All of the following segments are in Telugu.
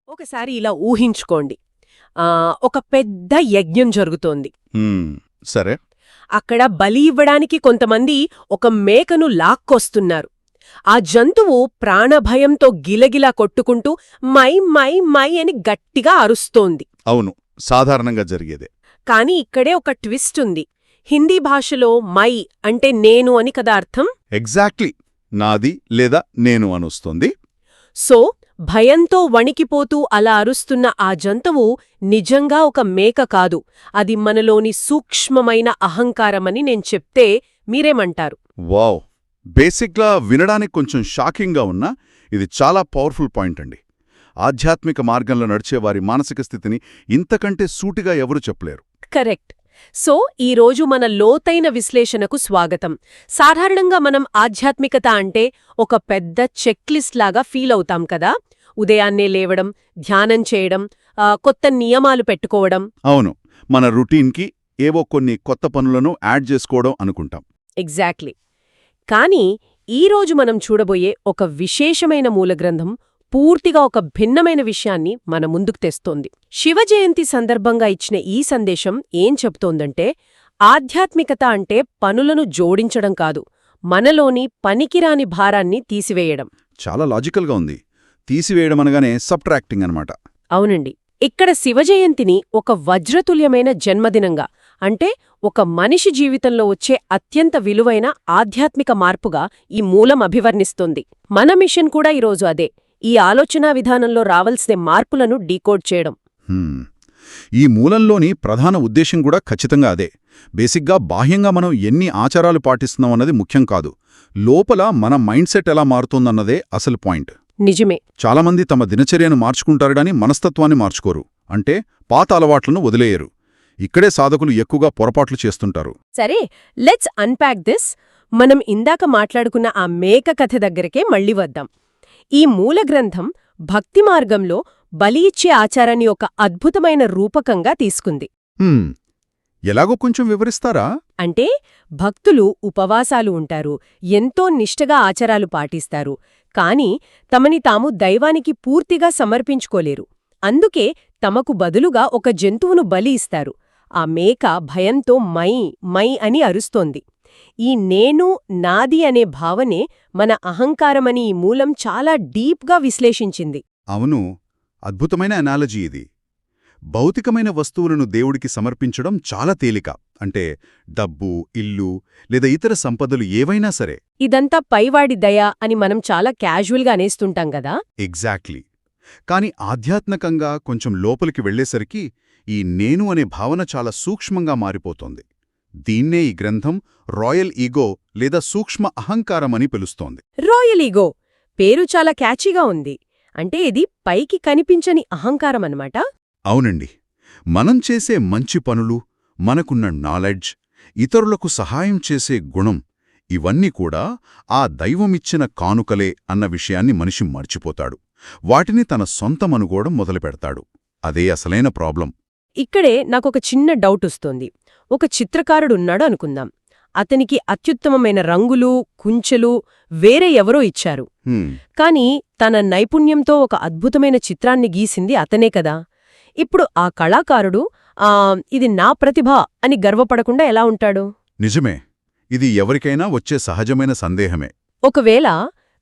ఒకసారి ఇలా ఊహించుకోండి. ఒక పెద్ద యజ్ఞం జరుగుతోంది. సరే. అక్కడ బలి ఇవ్వడానికి కొంతమంది ఒక మేకను లాక్కొస్తున్నారు. ఆ జంతువు ప్రాణభయంతో గిలగిలా కొట్టుకుంటూ మై మై మై అని గట్టిగా అరుస్తోంది. అవును, సాధారణంగా జరిగేదే. కాని ఇక్కడే ఒక ట్విస్ట్ ఉంది. హిందీ భాషలో మై అంటే నేను అని కదా అర్థం. ఎగ్జాక్ట్లీ, నాది లేదా నేను అనొస్తుంది. సో భయంతో వణికిపోతూ అలా అరుస్తున్న ఆ జంతువు నిజంగా ఒక మేక కాదు, అది మనలోని సూక్ష్మమైన అహంకారమని నేను చెప్తే మీరేమంటారు? వావ్, బేసిక్గా వినడానికి కొంచెం షాకింగ్గా ఉన్నా ఇది చాలా పవర్ఫుల్ పాయింట్ అండి. ఆధ్యాత్మిక మార్గంలో నడిచేవారి మానసిక స్థితిని ఇంతకంటే సూటిగా ఎవరూ చెప్పలేరు. కరెక్ట్. సో ఈరోజు మన లోతైన విశ్లేషణకు స్వాగతం. సాధారణంగా మనం ఆధ్యాత్మికత అంటే ఒక పెద్ద చెక్లిస్ట్ లాగా ఫీల్ అవుతాం కదా. ఉదయాన్నే లేవడం, ధ్యానం చేయడం, కొత్త నియమాలు పెట్టుకోవడం. అవును, మన రొటీన్కి ఏవో కొన్ని కొత్త పనులను యాడ్ చేసుకోవడం అనుకుంటాం. ఎగ్జాక్ట్లీ. కానీ ఈరోజు మనం చూడబోయే ఒక విశేషమైన మూలగ్రంథం పూర్తిగా ఒక భిన్నమైన విషయాన్ని మన ముందుకు తెస్తోంది. శివజయంతి సందర్భంగా ఇచ్చిన ఈ సందేశం ఏం చెప్తోందంటే, ఆధ్యాత్మికత అంటే పనులను జోడించడం కాదు, మనలోని పనికిరాని భారాన్ని తీసివేయడం. చాలా లాజికల్గా ఉంది. తీసివేయడం అనగానే సబ్ట్రాక్టింగ్ అనమాట. అవునండి. ఇక్కడ శివజయంతిని ఒక వజ్రతుల్యమైన జన్మదినంగా, అంటే ఒక మనిషి జీవితంలో వచ్చే అత్యంత విలువైన ఆధ్యాత్మిక మార్పుగా ఈ మూలం అభివర్ణిస్తోంది. మన మిషన్ కూడా ఈరోజు అదే, ఈ ఆలోచనా విధానంలో రావలసిన మార్పులను డీకోడ్ చేయడం. ఈ మూలంలోని ప్రధాన ఉద్దేశం కూడా ఖచ్చితంగా అదే. బేసిక్గా బాహ్యంగా మనం ఎన్ని ఆచారాలు పాటిస్తున్నామన్నది ముఖ్యం కాదు, లోపల మన మైండ్ సెట్ ఎలా మారుతోందన్నదే అసలు పాయింట్. నిజమే. చాలామంది తమ దినచర్యను మార్చుకుంటారుగాని మనస్తత్వాన్ని మార్చుకోరు, అంటే పాత అలవాట్లను వదిలేయరు. ఇక్కడే సాధకులు ఎక్కువగా పొరపాట్లు చేస్తుంటారు. సరే, లెట్స్ అన్పాక్ దిస్. మనం ఇందాక మాట్లాడుకున్న ఆ మేక కథ దగ్గరకే మళ్ళీ వద్దాం. ఈ మూలగ్రంథం భక్తి మార్గంలో బలి ఇచ్చే ఆచారాన్ని ఒక అద్భుతమైన రూపకంగా తీసుకుంది. ఎలాగో కొంచెం వివరిస్తారా? అంటే భక్తులు ఉపవాసాలు ఉంటారు, ఎంతో నిష్టగా ఆచారాలు పాటిస్తారు, కాని తమని తాము దైవానికి పూర్తిగా సమర్పించుకోలేరు. అందుకే తమకు బదులుగా ఒక జంతువును బలి ఇస్తారు. ఆ మేక భయంతో మై మై అని అరుస్తోంది. ఈ నేను, నాది అనే భావనే మన అహంకారమని ఈ మూలం చాలా డీప్గా విశ్లేషించింది. అవును, అద్భుతమైన అనాలజీ ఇది. భౌతికమైన వస్తువులను దేవుడికి సమర్పించడం చాలా తేలిక, అంటే డబ్బు, ఇల్లు లేదా ఇతర సంపదలు ఏవైనా సరే. ఇదంతా పైవాడి దయ అని మనం చాలా క్యాజువల్గా అనేస్తుంటాం గదా. ఎగ్జాక్ట్లీ. కాని ఆధ్యాత్మికంగా కొంచెం లోపలికి వెళ్లేసరికి ఈ నేను అనే భావన చాలా సూక్ష్మంగా మారిపోతోంది. దీన్నే ఈ గ్రంథం రాయల్ ఈగో లేదా సూక్ష్మ అహంకారమని పిలుస్తోంది. రాయల్ ఈగో పేరు చాలా క్యాచీగా ఉంది. అంటే ఇది పైకి కనిపించని అహంకారమన్నమాట. అవునండి. మనం చేసే మంచి పనులు, మనకున్న నాలెడ్జ్, ఇతరులకు సహాయం చేసే గుణం, ఇవన్నీ కూడా ఆ దైవమిచ్చిన కానుకలే అన్న విషయాన్ని మనిషి మర్చిపోతాడు. వాటిని తన సొంతమనుకోవడం మొదలుపెడతాడు. అదే అసలైన ప్రాబ్లం. ఇక్కడే నాకొక చిన్న డౌట్ వస్తోంది. ఒక చిత్రకారుడున్నాడు అనుకుందాం. అతనికి అత్యుత్తమమైన రంగులు, కుంచెలు వేరే ఎవరో ఇచ్చారు. కాని తన నైపుణ్యంతో ఒక అద్భుతమైన చిత్రాన్ని గీసింది అతనే కదా. ఇప్పుడు ఆ కళాకారుడు ఇది నా ప్రతిభ అని గర్వపడకుండా ఎలా ఉంటాడు? నిజమే, ఇది ఎవరికైనా వచ్చే సహజమైన సందేహమే. ఒకవేళ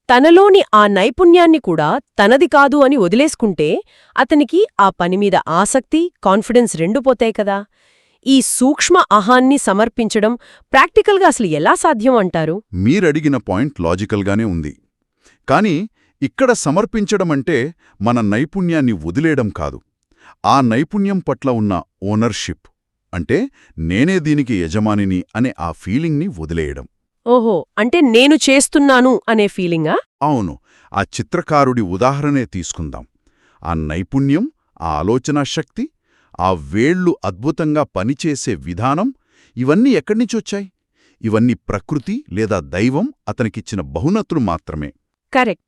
తనలోని ఆ నైపుణ్యాన్ని కూడా తనది కాదు అని వదిలేసుకుంటే అతనికి ఆ పనిమీద ఆసక్తి, కాన్ఫిడెన్స్ రెండూ పోతాయి కదా. ఈ సూక్ష్మ అహాన్ని సమర్పించడం ప్రాక్టికల్గా అసలు ఎలా సాధ్యం అంటారు? మీరడిగిన పాయింట్ లాజికల్గానే ఉంది. కాని ఇక్కడ సమర్పించడమంటే మన నైపుణ్యాన్ని వదిలేయడం కాదు, ఆ నైపుణ్యం పట్ల ఉన్న ఓనర్షిప్, అంటే నేనే దీనికి యజమానిని అనే ఆ ఫీలింగ్ని వదిలేయడం. ఓహో, అంటే నేను చేస్తున్నాను అనే ఫీలింగా? అవును. ఆ చిత్రకారుడి ఉదాహరణే తీసుకుందాం. ఆ నైపుణ్యం, ఆ ఆలోచనా శక్తి, ఆ వేళ్లు అద్భుతంగా పనిచేసే విధానం, ఇవన్నీ ఎక్కడ్నించొచ్చాయి? ఇవన్నీ ప్రకృతి లేదా దైవం అతనికిచ్చిన బహుమతులు మాత్రమే. కరెక్ట్.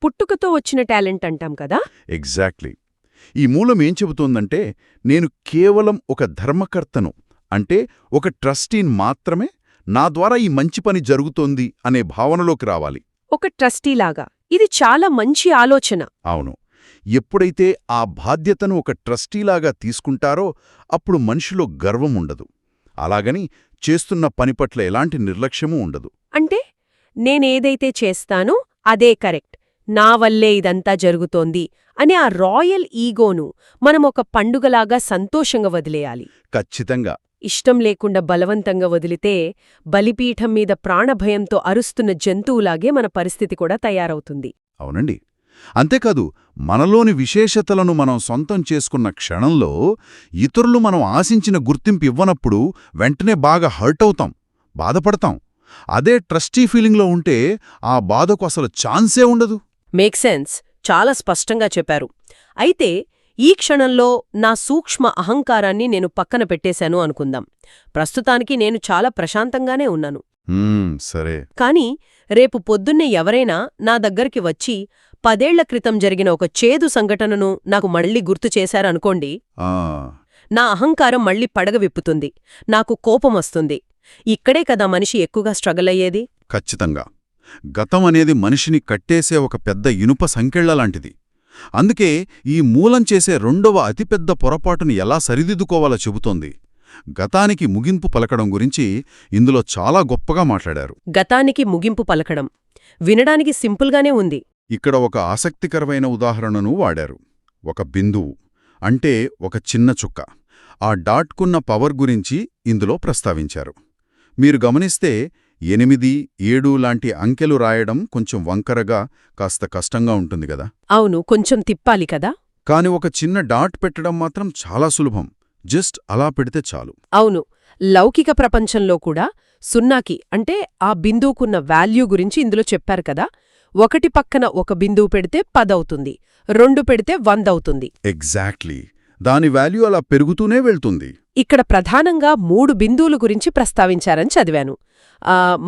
పుట్టుకతో వచ్చిన టాలెంట్ అంటాం కదా. ఎగ్జాక్ట్లీ. ఈ మూలం ఏం చెబుతోందంటే, నేను కేవలం ఒక ధర్మకర్తను, అంటే ఒక ట్రస్టీని మాత్రమే, నా ద్వారా ఈ మంచి పని జరుగుతోంది అనే భావనలోకి రావాలి. ఒక ట్రస్టీలాగా. ఇది చాలా మంచి ఆలోచన. అవును. ఎప్పుడైతే ఆ బాధ్యతను ఒక ట్రస్టీలాగా తీసుకుంటారో అప్పుడు మనిషిలో గర్వం ఉండదు. అలాగని చేస్తున్న పని పట్ల ఎలాంటి నిర్లక్ష్యమూ ఉండదు. అంటే నేనేదైతే చేస్తానో అదే కరెక్ట్, నా వల్లే ఇదంతా జరుగుతోంది అని ఆ రాయల్ ఈగోను మనం ఒక పండుగలాగా సంతోషంగా వదిలేయాలి. ఖచ్చితంగా. ఇష్టం లేకుండా బలవంతంగా వదిలితే బలిపీఠం మీద ప్రాణభయంతో అరుస్తున్న జంతువులాగే మన పరిస్థితి కూడా తయారవుతుంది. అవునండి. అంతేకాదు, మనలోని విశేషతలను మనం సొంతం చేసుకున్న క్షణంలో ఇతరులు మనం ఆశించిన గుర్తింపు ఇవ్వనప్పుడు వెంటనే బాగా హర్ట్ అవుతాం, బాధపడతాం. అదే ట్రస్టీ ఫీలింగ్లో ఉంటే ఆ బాధకు అసలు ఛాన్సే ఉండదు. మేక్ సెన్స్, చాలా స్పష్టంగా చెప్పారు. అయితే ఈ క్షణంలో నా సూక్ష్మ అహంకారాన్ని నేను పక్కన పెట్టేశాను అనుకుందాం. ప్రస్తుతానికి నేను చాలా ప్రశాంతంగానే ఉన్నాను. సరే. కాని రేపు పొద్దున్నే ఎవరైనా నా దగ్గరికి వచ్చి 10 ఏళ్ల క్రితం జరిగిన ఒక చేదు సంఘటనను నాకు మళ్ళీ గుర్తు చేశారనుకోండి, ఆ నా అహంకారం మళ్ళీ పడగ విప్పుతుంది, నాకు కోపమొస్తుంది. ఇక్కడే కదా మనిషి ఎక్కువగా స్ట్రగల్ అయ్యేది. ఖచ్చితంగా. గతం అనేది మనిషిని కట్టేసే ఒక పెద్ద ఇనుప సంకెళ్లలాంటిది. అందుకే ఈ మూలం చేసే రెండవ అతిపెద్ద పొరపాటును ఎలా సరిదిద్దుకోవాలో చెబుతోంది. గతానికి ముగింపు పలకడం గురించి ఇందులో చాలా గొప్పగా మాట్లాడారు. గతానికి ముగింపు పలకడం వినడానికి సింపుల్గానే ఉంది. ఇక్కడ ఒక ఆసక్తికరమైన ఉదాహరణను వాడారు. ఒక బిందువు అంటే ఒక చిన్న చుక్క, ఆ డాట్కున్న పవర్ గురించి ఇందులో ప్రస్తావించారు. మీరు గమనిస్తే 8, 7 లాంటి అంకెలు రాయడం కొంచెం వంకరగా, కాస్త కష్టంగా ఉంటుంది గదా. అవును, కొంచెం తిప్పాలి కదా. కాని ఒక చిన్న డాట్ పెట్టడం మాత్రం చాలా సులభం. జస్ట్ అలా పెడితే చాలు. అవును, లౌకిక ప్రపంచంలో కూడా సున్నాకి అంటే ఆ బిందువుకున్న వాల్యూ గురించి ఇందులో చెప్పారు కదా. 1 పక్కన ఒక బిందువు పెడితే 10 అవుతుంది, 2 పెడితే 100 అవుతుంది. ఎగ్జాక్ట్లీ. దాని వాల్యూ అలా పెరుగుతూనే వెళ్తుంది. ఇక్కడ ప్రధానంగా 3 బిందువుల గురించి ప్రస్తావించారని చదివాను.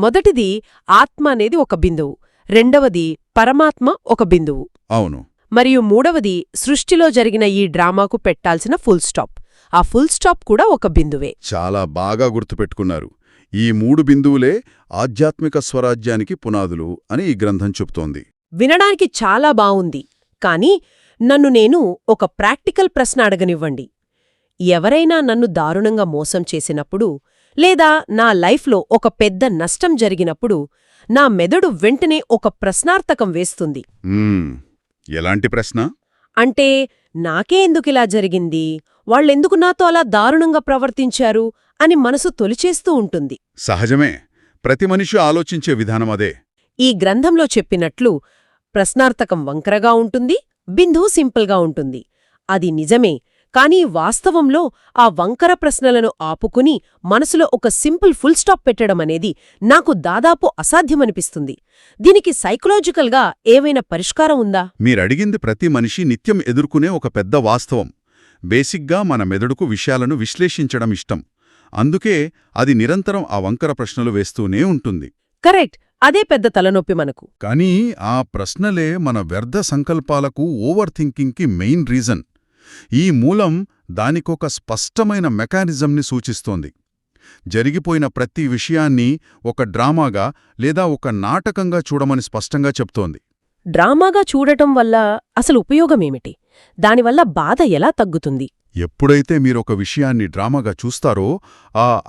మొదటిది ఆత్మ అనేది ఒక బిందువు, రెండవది పరమాత్మ ఒక బిందువు, అవును, మరియు మూడవది సృష్టిలో జరిగిన ఈ డ్రామాకు పెట్టాల్సిన ఫుల్ స్టాప్. ఆ ఫుల్ స్టాప్ కూడా ఒక బిందువే. చాలా బాగా గుర్తుపెట్టుకున్నారు. ఈ 3 బిందువులే ఆధ్యాత్మిక స్వరాజ్యానికి పునాదులు అని ఈ గ్రంథం చెప్తోంది. వినడానికి చాలా బావుంది. కాని నన్ను నేను ఒక ప్రాక్టికల్ ప్రశ్న అడగనివ్వండి. ఎవరైనా నన్ను దారుణంగా మోసం చేసినప్పుడు, లేదా నా లైఫ్లో ఒక పెద్ద నష్టం జరిగినప్పుడు నా మెదడు వెంటనే ఒక ప్రశ్నార్థకం వేస్తుంది. ఎలాంటి ప్రశ్న? అంటే నాకే ఎందుకిలా జరిగింది, వాళ్ళెందుకు నాతో అలా దారుణంగా ప్రవర్తించారు అని మనసు తొలిచేస్తూ ఉంటుంది. సహజమే. ప్రతి మనిషి ఆలోచించే విధానమదే. ఈ గ్రంథంలో చెప్పినట్లు ప్రశ్నార్థకం వంకరగా ఉంటుంది, బిందువు సింపుల్గా ఉంటుంది. అది నిజమే. కానీ వాస్తవంలో ఆ వంకర ప్రశ్నలను ఆపుకుని మనసులో ఒక సింపుల్ ఫుల్ స్టాప్ పెట్టడమనేది నాకు దాదాపు అసాధ్యమనిపిస్తుంది. దీనికి సైకలాజికల్గా ఏవైనా పరిష్కారం ఉందా? మీరడిగింది ప్రతి మనిషి నిత్యం ఎదుర్కొనే ఒక పెద్ద వాస్తవం. బేసిక్గా మన మెదడుకు విషయాలను విశ్లేషించడం ఇష్టం. అందుకే అది నిరంతరం ఆ వంకర ప్రశ్నలు వేస్తూనే ఉంటుంది. కరెక్ట్, అదే పెద్ద తలనొప్పి మనకు. కానీ ఆ ప్రశ్నలే మన వ్యర్థ సంకల్పాలకు, ఓవర్ థింకింగ్కి మెయిన్ రీజన్. ఈ మూలం దానికొక స్పష్టమైన మెకానిజంని సూచిస్తోంది. జరిగిపోయిన ప్రతి విషయాన్ని ఒక డ్రామాగా లేదా ఒక నాటకంగా చూడమని స్పష్టంగా చెప్తోంది. డ్రామాగా చూడటం వల్ల అసలు ఉపయోగమేమిటి? దానివల్ల బాధ ఎలా తగ్గుతుంది? ఎప్పుడైతే మీరొక విషయాన్ని డ్రామాగా చూస్తారో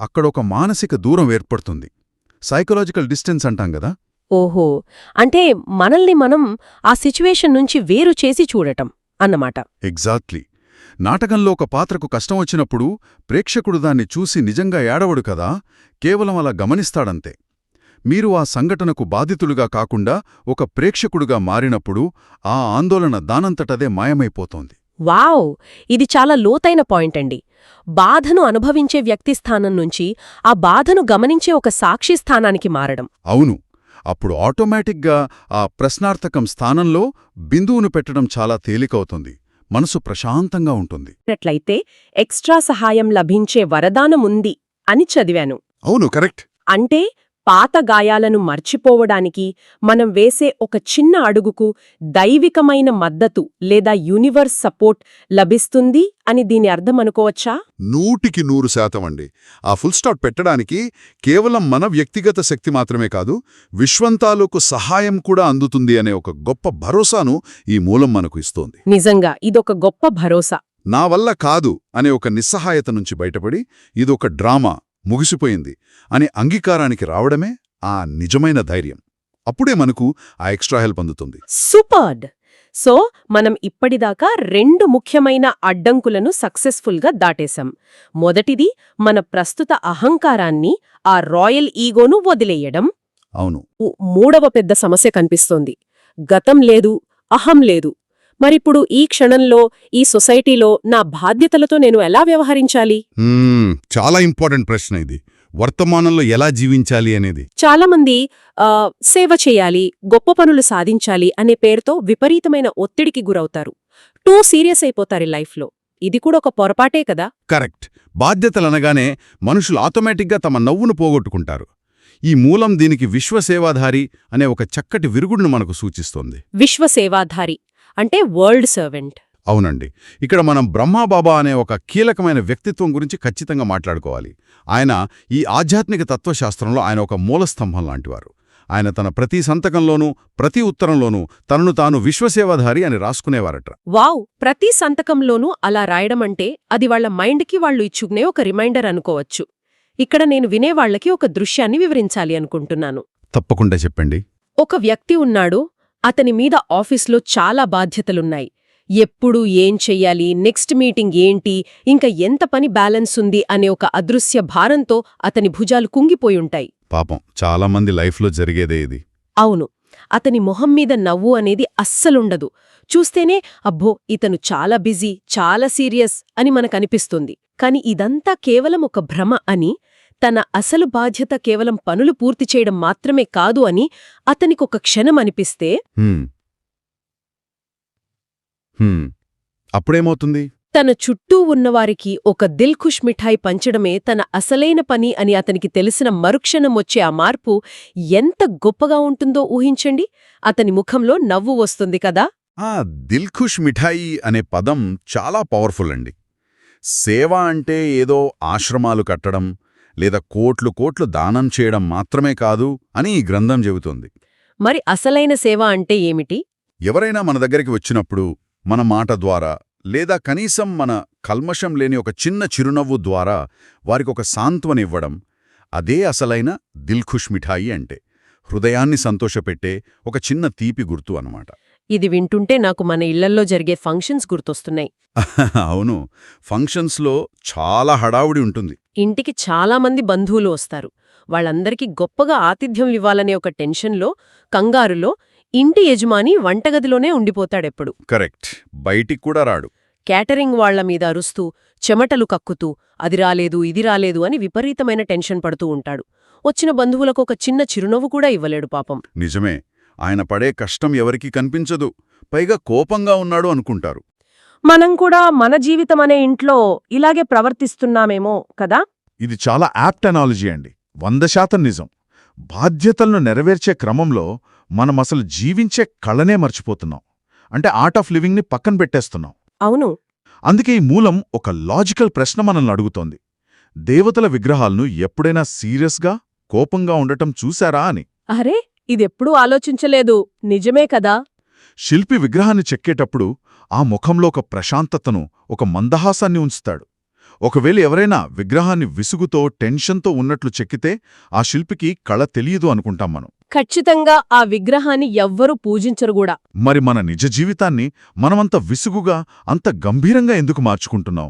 అక్కడొక మానసిక దూరం ఏర్పడుతుంది. సైకలాజికల్ డిస్టెన్స్ అంటాం గదా. ఓహో, అంటే మనల్ని మనం ఆ సిచ్యువేషన్ నుంచి వేరు చేసి చూడటం అన్నమాట. ఎగ్జాక్ట్లీ. నాటకంలో ఒక పాత్రకు కష్టం వచ్చినప్పుడు ప్రేక్షకుడు దాన్ని చూసి నిజంగా ఏడవడు కదా, కేవలం అలా గమనిస్తాడంతే. మీరు ఆ సంఘటనకు బాధితులుగా కాకుండా ఒక ప్రేక్షకుడుగా మారినప్పుడు ఆ ఆందోళన దానంతటదే మాయమైపోతోంది. వావ్, ఇది చాలా లోతైన పాయింట్ అండి. బాధను అనుభవించే వ్యక్తి స్థానం నుంచి ఆ బాధను గమనించే ఒక సాక్షి స్థానానికి మారడం. అవును. అప్పుడు ఆటోమేటిక్గా ఆ ప్రశ్నార్థకం స్థానంలో బిందువును పెట్టడం చాలా తేలికవుతుంది. మనసు ప్రశాంతంగా ఉంటుంది. అట్లయితే ఎక్స్ట్రా సహాయం లభించే వరదానముంది అని చదివాను. అవును, కరెక్ట్. అంటే పాత గాయాలను మర్చిపోవడానికి మనం వేసే ఒక చిన్న అడుగుకు దైవికమైన మద్దతు లేదా యూనివర్స్ సపోర్ట్ లభిస్తుంది అని దీని అర్థం అనుకోవచ్చా? 100% అండి. ఆ ఫుల్ స్టాప్ పెట్టడానికి కేవలం మన వ్యక్తిగత శక్తి మాత్రమే కాదు, విశ్వంతాలకు సహాయం కూడా అందుతుంది అనే ఒక గొప్ప భరోసాను ఈ మూలం మనకు ఇస్తోంది. నిజంగా ఇదొక గొప్ప భరోసా. నా వల్ల కాదు అనే ఒక నిస్సహాయత నుంచి బయటపడి ఇదొక డ్రామా ముగిసిపోయింది అని అంగీకారానికి రావడమే ఆ నిజమైన ధైర్యం. అప్పుడే మనకు ఆ ఎక్స్ట్రా హెల్ప్ అందుతుంది. సూపర్డ్! సో మనం ఇప్పటిదాకా 2 ముఖ్యమైన అడ్డంకులను సక్సెస్ఫుల్గా దాటేశాం. మొదటిది మన ప్రస్తుత అహంకారాన్ని, ఆ రాయల్ ఈగోను వదిలేయడం. అవును. మూడవ పెద్ద సమస్య కనిపిస్తోంది. గతం లేదు, అహం లేదు. మరిప్పుడు ఈ క్షణంలో, ఈ సొసైటీలో నా బాధ్యతలతో నేను ఎలా వ్యవహరించాలి? చాలా ఇంపార్టెంట్ ప్రశ్న ఇది. వర్తమానంలో ఎలా జీవించాలి అనేది. చాలామంది సేవ చేయాలి, గొప్ప పనులు సాధించాలి అనే పేరుతో విపరీతమైన ఒత్తిడికి గురవుతారు. టూ సీరియస్ అయిపోతారు లైఫ్లో. ఇది కూడా ఒక పొరపాటే కదా? కరెక్ట్. బాధ్యతలనగానే మనుషులు ఆటోమేటిక్గా తమ నవ్వును పోగొట్టుకుంటారు. ఈ మూలం దీనికి విశ్వసేవాధారి అనే ఒక చక్కటి విరుగుడును మనకు సూచిస్తోంది. విశ్వసేవాధారి అంటే వరల్డ్ సర్వెంట్. అవునండి. ఇక్కడ మనం బ్రహ్మాబాబా అనే ఒక కీలకమైన వ్యక్తిత్వం గురించి ఖచ్చితంగా మాట్లాడుకోవాలి. ఆయన ఈ ఆధ్యాత్మిక తత్వశాస్త్రంలో ఆయన ఒక మూలస్తంభం లాంటివారు. ఆయన తన ప్రతి సంతకంలోనూ, ప్రతి ఉత్తరంలోనూ తనను తాను విశ్వసేవాధారి అని రాసుకునేవారట. వావ్! ప్రతి సంతకంలోనూ అలా రాయడమంటే అది వాళ్ల మైండ్కి వాళ్లు ఇచ్చుకునే ఒక రిమైండర్ అనుకోవచ్చు. ఇక్కడ నేను వినేవాళ్లకి ఒక దృశ్యాన్ని వివరించాలి అనుకుంటున్నాను. తప్పకుండా చెప్పండి. ఒక వ్యక్తి ఉన్నాడు. అతని మీద ఆఫీస్లో చాలా బాధ్యతలున్నాయి. ఎప్పుడు ఏం చెయ్యాలి, నెక్స్ట్ మీటింగ్ ఏంటి, ఇంకా ఎంత పని బ్యాలెన్స్ ఉంది అనే ఒక అదృశ్య భారంతో అతని భుజాలు కుంగిపోయుంటాయి. పాపం, చాలా మంది లైఫ్లో జరిగేదే ఇది. అవును. అతని మొహం మీద నవ్వు అనేది అస్సలుండదు. చూస్తేనే అబ్బో ఇతను చాలా బిజీ, చాలా సీరియస్ అని మనకనిపిస్తుంది. కాని ఇదంతా కేవలం ఒక భ్రమ అని, తన అసలు బాధ్యత కేవలం పనులు పూర్తి చేయడం మాత్రమే కాదు అని అతనికొక క్షణం అనిపిస్తే అప్పుడేమవుతుంది? తన చుట్టూ ఉన్నవారికి ఒక దిల్ ఖుష్ మిఠాయి పంచడమే తన అసలైన పని అని అతనికి తెలిసిన మరుక్షణం వచ్చే ఆ మార్పు ఎంత గొప్పగా ఉంటుందో ఊహించండి. అతని ముఖంలో నవ్వు వస్తుంది కదా. ఆ దిల్ ఖుష్ మిఠాయి అనే పదం చాలా పవర్ఫుల్ అండి. సేవ అంటే ఏదో ఆశ్రమాలు కట్టడం లేదా కోట్లు దానం చేయడం మాత్రమే కాదు అని ఈ గ్రంథం చెబుతోంది. మరి అసలైన సేవ అంటే ఏమిటి? ఎవరైనా మన దగ్గరికి వచ్చినప్పుడు మన మాట ద్వారా లేదా కనీసం మన కల్మషం లేని ఒక చిన్న చిరునవ్వు ద్వారా వారికొక సాంత్వనివ్వడం, అదే అసలైన దిల్ ఖుష్ మిఠాయి అంటే. హృదయాన్ని సంతోషపెట్టే ఒక చిన్న తీపి గుర్తు అన్నమాట. ఇది వింటుంటే నాకు మన ఇళ్లల్లో జరిగే ఫంక్షన్స్ గుర్తొస్తున్నాయి. అవును. ఫంక్షన్స్లో చాలా హడావుడి ఉంటుంది. ఇంటికి చాలామంది బంధువులు వస్తారు. వాళ్ళందరికీ గొప్పగా ఆతిథ్యం ఇవ్వాలనే ఒక టెన్షన్లో, కంగారులో ఇంటి యజమాని వంటగదిలోనే ఉండిపోతాడెప్పుడు. కరెక్ట్. బయటికి కూడా రాడు. క్యాటరింగ్ వాళ్ల మీద అరుస్తూ, చెమటలు కక్కుతూ, అది రాలేదు ఇది రాలేదు అని విపరీతమైన టెన్షన్ పడుతూ ఉంటాడు. వచ్చిన బంధువులకు ఒక చిన్న చిరునవ్వు కూడా ఇవ్వలేడు పాపం. నిజమే. ఆయన పడే కష్టం ఎవరికీ కనిపించదు. పైగా కోపంగా ఉన్నాడు అనుకుంటారు. మనం కూడా మన జీవితం అనే ఇంట్లో ఇలాగే ప్రవర్తిస్తున్నామేమో కదా. ఇది చాలా యాప్ట్ అనాలజీ అండి. 100% నిజం. బాధ్యతలను నెరవేర్చే క్రమంలో మనమసలు జీవించే కళనే మర్చిపోతున్నాం. అంటే ఆర్ట్ ఆఫ్ లివింగ్ని పక్కన పెట్టేస్తున్నాం. అవును. అందుకే ఈ మూలం ఒక లాజికల్ ప్రశ్న మనల్ని అడుగుతోంది. దేవతల విగ్రహాలను ఎప్పుడైనా సీరియస్గా, కోపంగా ఉండటం చూశారా అని. అరే, ఇదెప్పుడూ ఆలోచించలేదు. నిజమే కదా. శిల్పి విగ్రహాన్ని చెక్కేటప్పుడు ఆ ముఖంలో ఒక ప్రశాంతతను, ఒక మందహాసాన్ని ఉంచుతాడు. ఒకవేళ ఎవరైనా విగ్రహాన్ని విసుగుతో, టెన్షన్తో ఉన్నట్లు చెక్కితే ఆ శిల్పికి కళ తెలియదు అనుకుంటాం మనం. ఖచ్చితంగా ఆ విగ్రహాన్ని ఎవ్వరూ పూజించరుగూడా. మరి మన నిజ జీవితాన్ని మనమంత విసుగుగా, అంత గంభీరంగా ఎందుకు మార్చుకుంటున్నాం?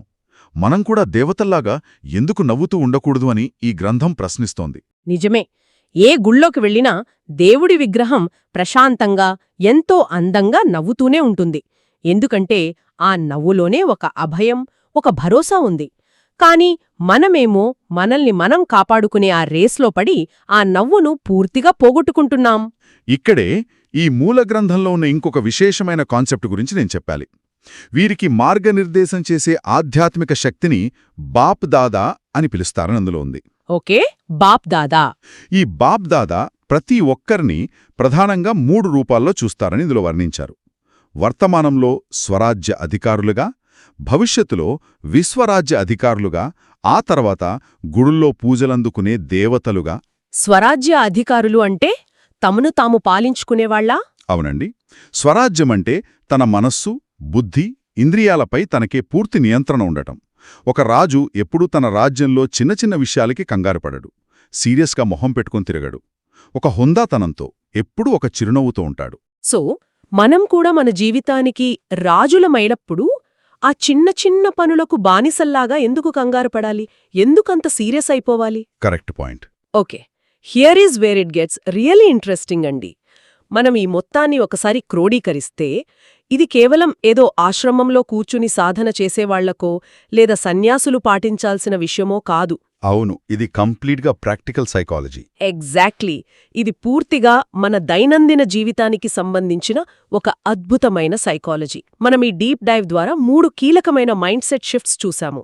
మనం కూడా దేవతల్లాగా ఎందుకు నవ్వుతూ ఉండకూడదు అని ఈ గ్రంథం ప్రశ్నిస్తోంది. నిజమే. ఏ గుళ్ళోకి వెళ్ళినా దేవుడి విగ్రహం ప్రశాంతంగా, ఎంతో అందంగా నవ్వుతూనే ఉంటుంది. ఎందుకంటే ఆ నవ్వులోనే ఒక అభయం, ఒక భరోసా ఉంది. కాని మనమేమో మనల్ని మనం కాపాడుకునే ఆ రేస్లో పడి ఆ నవ్వును పూర్తిగా పోగొట్టుకుంటున్నాం. ఇక్కడే ఈ మూల గ్రంథంలో ఉన్న ఇంకొక విశేషమైన కాన్సెప్ట్ గురించి నేను చెప్పాలి. వీరికి మార్గనిర్దేశం చేసే ఆధ్యాత్మిక శక్తిని బాప్ దాదా అని పిలుస్తారని అందులో ఉంది. ఓకే, బాప్ దాదా. ఈ బాప్ దాదా ప్రతి ఒక్కరిని ప్రధానంగా 3 రూపాల్లో చూస్తారని ఇందులో వర్ణించారు. వర్తమానంలో స్వరాజ్య అధికారులుగా, భవిష్యత్తులో విశ్వరాజ్య అధికారులుగా, ఆ తర్వాత గుడుల్లో పూజలందుకునే దేవతలుగా. స్వరాజ్య అధికారులు అంటే తమను తాము పాలించుకునేవాళ్లా? అవునండి. స్వరాజ్యమంటే తన మనస్సు, బుద్ధి, ఇంద్రియాలపై తనకే పూర్తి నియంత్రణ ఉండటం. ఒక రాజు ఎప్పుడూ తన రాజ్యంలో చిన్న చిన్న విషయాలకి కంగారుపడడు. సీరియస్గా మొహం పెట్టుకుని తిరగడు. ఒక హుందాతనంతో, ఎప్పుడూ ఒక చిరునవ్వుతో ఉంటాడు. సో మనం కూడా మన జీవితానికి రాజులమైనప్పుడు ఆ చిన్న చిన్న పనులకు బానిసల్లాగా ఎందుకు కంగారు పడాలి? ఎందుకంత సీరియస్ అయిపోవాలి? Correct point. Okay, here is where it gets really interesting అండి. మనం ఈ మొత్తాన్ని ఒకసారి క్రోడీకరిస్తే ఇది కేవలం ఏదో ఆశ్రమంలో కూర్చుని సాధన చేసేవాళ్లకో లేదా సన్యాసులు పాటించాల్సిన విషయమో కాదు. అవును, ఇది కంప్లీట్గా ప్రాక్టికల్ సైకాలజీ. ఎగ్జాక్ట్లీ. ఇది పూర్తిగా మన దైనందిన జీవితానికి సంబంధించిన ఒక అద్భుతమైన సైకాలజీ. మనం ఈ డీప్ డైవ్ ద్వారా 3 కీలకమైన మైండ్ సెట్ షిఫ్ట్స్ చూశాము.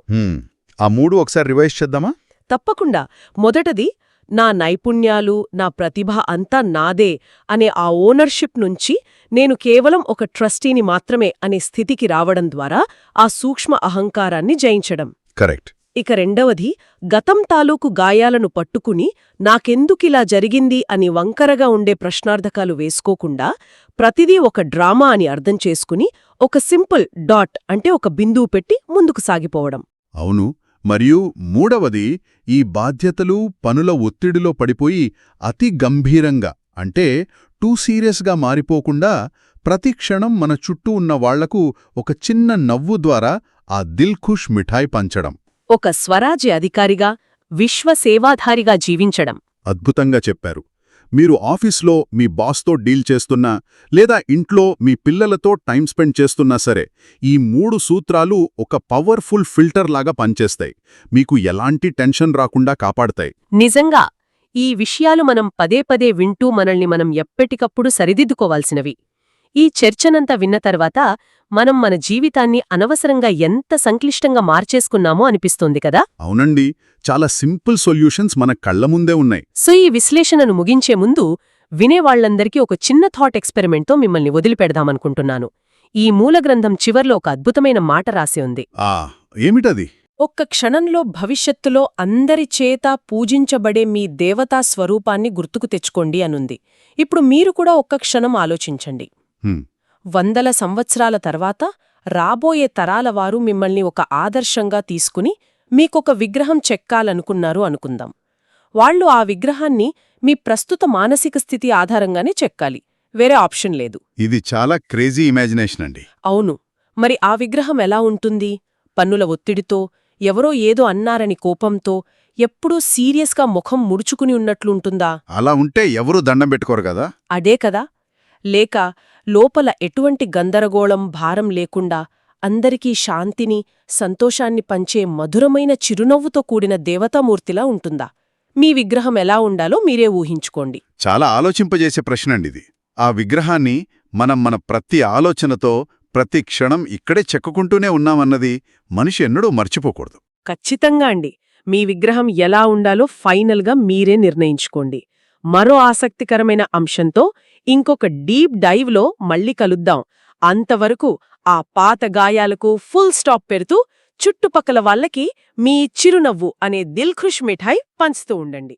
ఆ 3 ఒకసారి రివైజ్ చేద్దామా? తప్పకుండా. మొదటది, నా నైపుణ్యాలు, నా ప్రతిభ అంతా నాదే అనే ఆ ఓనర్షిప్ నుంచి నేను కేవలం ఒక ట్రస్టీని మాత్రమే అనే స్థితికి రావడం ద్వారా ఆ సూక్ష్మ అహంకారాన్ని జయించడం. కరెక్ట్. ఇక రెండవది, గతం తాలూకు గాయాలను పట్టుకుని నాకెందుకిలా జరిగింది అని వంకరగా ఉండే ప్రశ్నార్థకాలు వేసుకోకుండా ప్రతిదీ ఒక డ్రామా అని అర్థం చేసుకుని ఒక సింపుల్ డాట్ అంటే ఒక బిందువు పెట్టి ముందుకు సాగిపోవడం. అవును. మరియు మూడవది, ఈ బాధ్యతలు, పనుల ఒత్తిడిలో పడిపోయి అతి గంభీరంగా అంటే టూ సీరియస్గా మారిపోకుండా ప్రతి క్షణం మన చుట్టూ ఉన్న వాళ్లకు ఒక చిన్న నవ్వు ద్వారా ఆ దిల్ ఖుష్ మిఠాయి పంచడం. ఒక స్వరాజ్య అధికారిగా, విశ్వసేవాధారిగా జీవించడం. అద్భుతంగా చెప్పారు. మీరు ఆఫీస్లో మీ బాస్తో డీల్ చేస్తున్నా లేదా ఇంట్లో మీ పిల్లలతో టైం స్పెండ్ చేస్తున్నా సరే, ఈ 3 సూత్రాలు ఒక పవర్ఫుల్ ఫిల్టర్ లాగా పనిచేస్తాయి. మీకు ఎలాంటి టెన్షన్ రాకుండా కాపాడతాయి. నిజంగా ఈ విషయాలు మనం పదే పదే వింటూ మనల్ని మనం ఎప్పటికప్పుడు సరిదిద్దుకోవాల్సినవి. ఈ చర్చనంతా విన్న తర్వాత మనం మన జీవితాన్ని అనవసరంగా ఎంత సంక్లిష్టంగా మార్చేసుకున్నామో అనిపిస్తోంది కదా? అవునండి, చాలా సింపుల్ సొల్యూషన్స్ మన కళ్ల ముందే ఉన్నాయి. సో ఈ విశ్లేషణను ముగించే ముందు వినేవాళ్లందరికీ ఒక చిన్న థాట్ ఎక్స్పెరిమెంట్తో మిమ్మల్ని వదిలిపెడదామనుకుంటున్నాను. ఈ మూలగ్రంథం చివర్లో ఒక అద్భుతమైన మాట రాసి ఉంది. ఏమిటది? ఒక్క క్షణంలో భవిష్యత్తులో అందరి చేత పూజించబడే మీ దేవతా స్వరూపాన్ని గుర్తుకు తెచ్చుకోండి అనుంది. ఇప్పుడు మీరు కూడా ఒక్క క్షణం ఆలోచించండి. 100 సంవత్సరాల తర్వాత రాబోయే తరాల వారు మిమ్మల్ని ఒక ఆదర్శంగా తీసుకుని మీకొక విగ్రహం చెక్కాలనుకున్నారు అనుకుందాం. వాళ్లు ఆ విగ్రహాన్ని మీ ప్రస్తుత మానసిక స్థితి ఆధారంగానే చెక్కాలి. వేరే ఆప్షన్ లేదు. ఇది చాలా క్రేజీ ఇమాజినేషన్ అండి. అవును. మరి ఆ విగ్రహం ఎలా ఉంటుంది? పన్నుల ఒత్తిడితో, ఎవరో ఏదో అన్నారని కోపంతో, ఎప్పుడూ సీరియస్గా ముఖం ముడుచుకుని ఉన్నట్లుంటుందా? అలా ఉంటే ఎవరూ దండం పెట్టుకోరు కదా. అదే కదా. లేక లోపల ఎటువంటి గందరగోళం, భారం లేకుండా అందరికీ శాంతిని, సంతోషాన్ని పంచే మధురమైన చిరునవ్వుతో కూడిన దేవతామూర్తిలా ఉంటుందా? మీ విగ్రహం ఎలా ఉండాలో మీరే ఊహించుకోండి. చాలా ఆలోచింపజేసే ప్రశ్నండిది. ఆ విగ్రహాన్ని మనం మన ప్రతి ఆలోచనతో, ప్రతి క్షణం ఇక్కడే చెక్కుకుంటూనే ఉన్నామన్నది మనిషి ఎన్నడూ మర్చిపోకూడదు. ఖచ్చితంగా అండి. మీ విగ్రహం ఎలా ఉండాలో ఫైనల్గా మీరే నిర్ణయించుకోండి. మరో ఆసక్తికరమైన అంశంతో ఇంకొక డీప్ డైవ్లో మళ్ళీ కలుద్దాం. అంతవరకు ఆ పాత గాయాలకు ఫుల్ స్టాప్ పెడుతూ చుట్టుపక్కల వాళ్ళకి మీ చిరునవ్వు అనే దిల్ ఖుష్ మిఠాయి పంచుతూ ఉండండి.